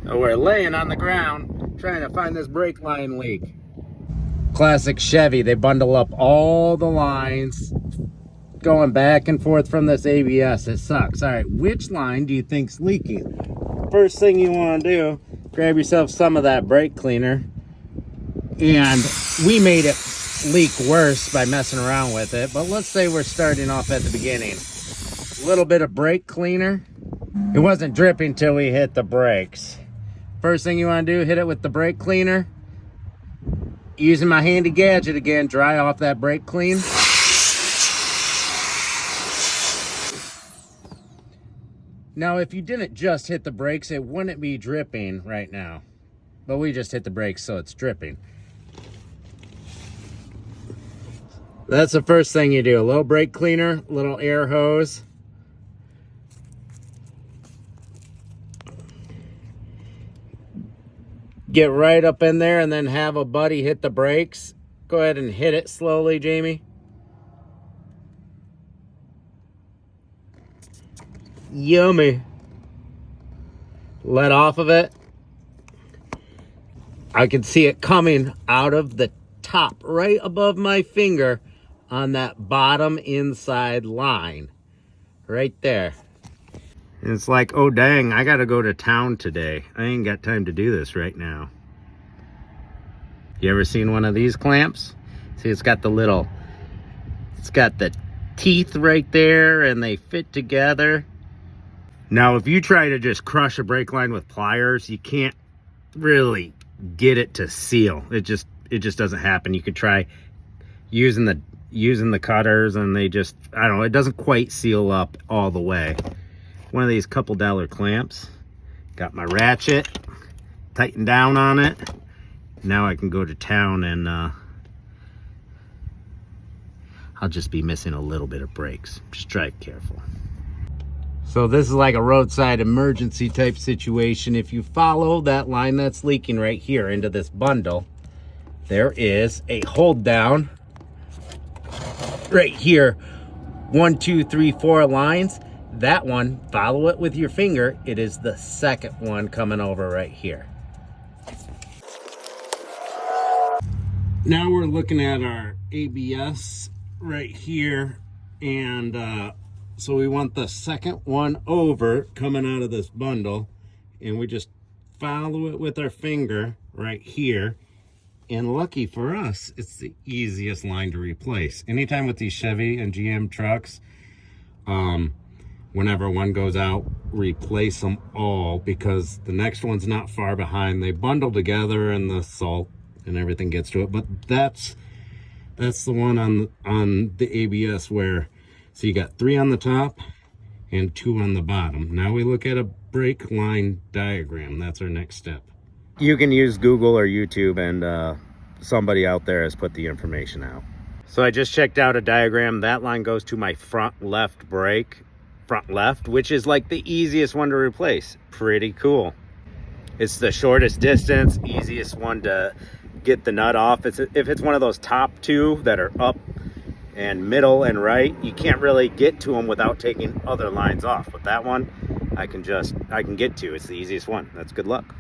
So we're laying on the ground trying to find this brake line leak. Classic Chevy, they bundle up all the lines going back and forth from this ABS. It sucks. All right, which line do you think's leaking? First thing you want to do, grab yourself some of that brake cleaner. And we made it leak worse by messing around with it, but let's say we're starting off at the beginning. A little bit of brake cleaner. It wasn't dripping till we hit the brakes. First thing you want to do, hit it with the brake cleaner. Using my handy gadget again, dry off that brake clean. Now, if you didn't just hit the brakes, it wouldn't be dripping right now. But we just hit the brakes, so it's dripping. That's the first thing you do. A little brake cleaner, a little air hose. Get right up in there and then have a buddy hit the brakes. Go ahead and hit it slowly, Jamie. Yummy. Let off of it. I can see it coming out of the top, right above my finger on that bottom inside line. Right there. And it's like, oh dang, I gotta go to town today. I ain't got time to do this right now. You ever seen one of these clamps? See, it's got the teeth right there and they fit together. Now, if you try to just crush a brake line with pliers, you can't really get it to seal. It just doesn't happen. You could try using the cutters and they just, I don't know, it doesn't quite seal up all the way. One of these couple dollar clamps. Got my ratchet, tighten down on it. Now I can go to town and I'll just be missing a little bit of brakes. Just drive careful. So this is like a roadside emergency type situation. If you follow that line that's leaking right here into this bundle, there is a hold down right here. 1, 2, 3, 4 lines. That one, follow it with your finger. It is the second one coming over right here. Now we're looking at our ABS right here, and so we want the second one over coming out of this bundle, and we just follow it with our finger right here. And lucky for us, it's the easiest line to replace. Anytime with these Chevy and GM trucks, whenever one goes out, replace them all, because the next one's not far behind. They bundle together and the salt and everything gets to it. But that's the one on the ABS where, so you got 3 on the top and 2 on the bottom. Now we look at a brake line diagram. That's our next step. You can use Google or YouTube, and somebody out there has put the information out. So I just checked out a diagram. That line goes to my front left brake, front left, which is like the easiest one to replace. Pretty cool. It's the shortest distance, easiest one to get the nut off. If it's one of those top 2 that are up and middle and right, you can't really get to them without taking other lines off. But that one, I can get to. It's the easiest one. That's good luck.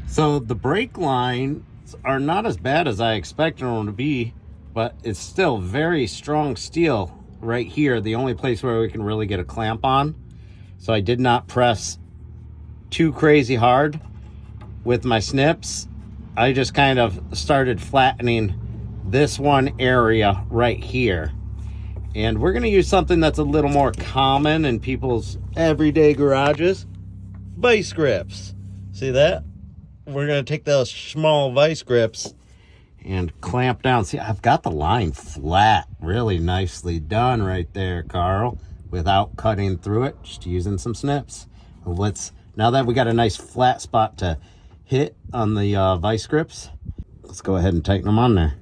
So the brake lines are not as bad as I expected them to be, but it's still very strong steel right here, the only place where we can really get a clamp on. So I did not press too crazy hard with my snips. I just kind of started flattening this one area right here. And we're going to use something that's a little more common in people's everyday garages. Vice grips. See that? We're going to take those small vice grips and clamp down. See, I've got the line flat. Really nicely done right there, Carl. Without cutting through it, just using some snips. Now that we got a nice flat spot to hit on the vice grips, let's go ahead and tighten them on there.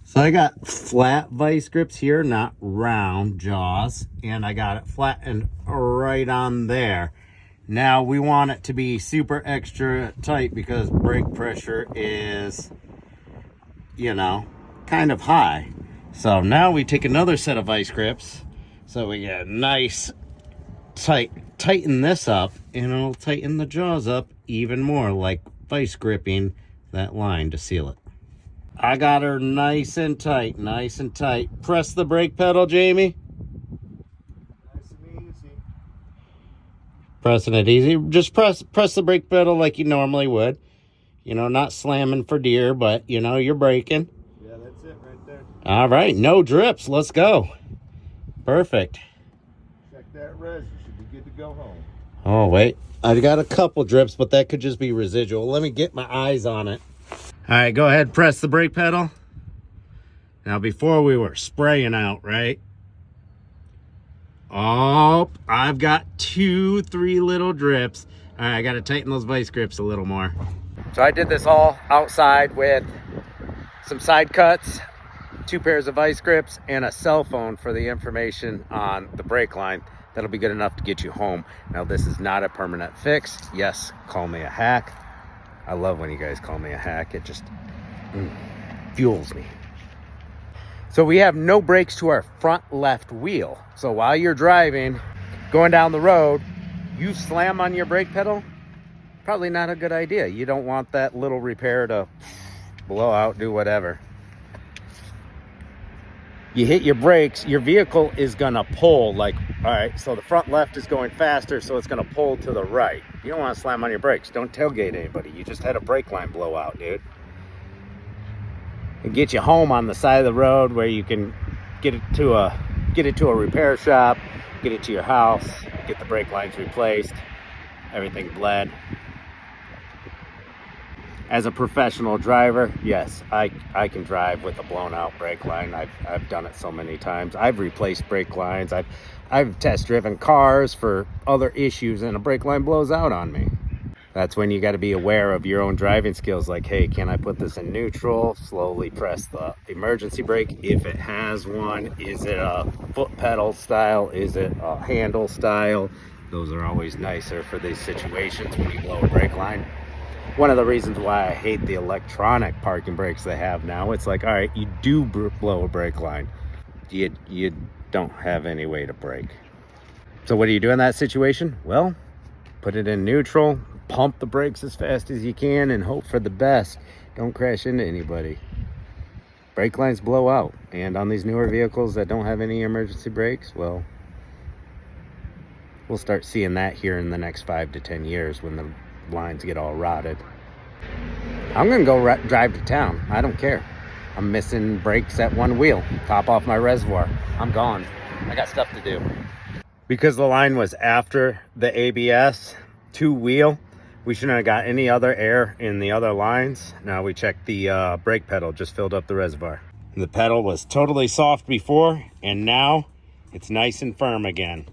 So I got flat vice grips here, not round jaws, and I got it flattened right on there. Now we want it to be super extra tight because brake pressure is, you know, kind of high. So now we take another set of vice grips, so we get a nice tighten this up, and it'll tighten the jaws up even more, like vice gripping that line to seal it. I got her nice and tight, nice and tight. Press the brake pedal, Jamie. Nice and easy. Pressing it easy. Just press the brake pedal like you normally would. You know, not slamming for deer, but, you know, you're braking. Yeah, that's it right there. All right, no drips. Let's go. Perfect. Check that res. You should be good to go home. Oh, wait. I've got a couple drips, but that could just be residual. Let me get my eyes on it. All right, go ahead. Press the brake pedal. Now, before we were spraying out, right? Oh, I've got 2-3 little drips. All right, I got to tighten those vice grips a little more. So I did this all outside with some side cuts, 2 pairs of vice grips, and a cell phone for the information on the brake line. That'll be good enough to get you home. Now, this is not a permanent fix. Yes, call me a hack. I love when you guys call me a hack. It just fuels me. So we have no brakes to our front left wheel. So while you're driving, going down the road, you slam on your brake pedal, probably not a good idea. You don't want that little repair to blow out, do whatever. You hit your brakes, your vehicle is gonna pull like, all right, so the front left is going faster, so it's gonna pull to the right. You don't wanna slam on your brakes. Don't tailgate anybody. You just had a brake line blowout, dude. And get you home on the side of the road where you can get it to a repair shop, get it to your house, get the brake lines replaced, everything bled. As a professional driver, yes, I can drive with a blown out brake line. I've done it so many times. I've replaced brake lines. I've test driven cars for other issues and a brake line blows out on me. That's when you got to be aware of your own driving skills. Like, hey, can I put this in neutral? Slowly press the emergency brake if it has one. Is it a foot pedal style? Is it a handle style? Those are always nicer for these situations when you blow a brake line. One of the reasons why I hate the electronic parking brakes they have now, it's like, all right, you do blow a brake line. You don't have any way to brake. So what do you do in that situation? Well, put it in neutral, pump the brakes as fast as you can, and hope for the best. Don't crash into anybody. Brake lines blow out. And on these newer vehicles that don't have any emergency brakes, well, we'll start seeing that here in the next 5 to 10 years when the lines get all rotted. I'm gonna go drive to town. I don't care. I'm missing brakes at one wheel. Top off my reservoir. I'm gone. I got stuff to do. Because the line was after the ABS 2-wheel, we shouldn't have got any other air in the other lines. Now we checked the brake pedal, just filled up the reservoir. The pedal was totally soft before, and now it's nice and firm again.